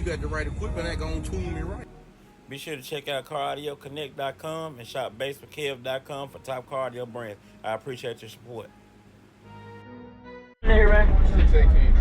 got the right equipment, that gonna tune me right. Be sure to check out CarAudioConnect.com and shop BASSWITHKEV.com for top car audio brands. I appreciate your support. Here, man. 618.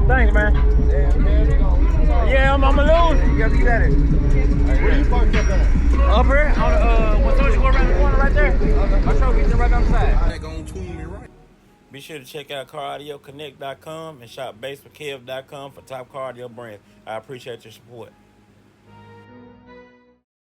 Thanks, man. Yeah, I'm gonna lose. You gotta get at it. Where you parked up at? Up here, on when someone go around the corner right there. My truck is right on the side. That gonna tune me right. Be sure to check out CarAudioConnect.com and shop BASSWITHKEV.com for top car audio brands. I appreciate your support.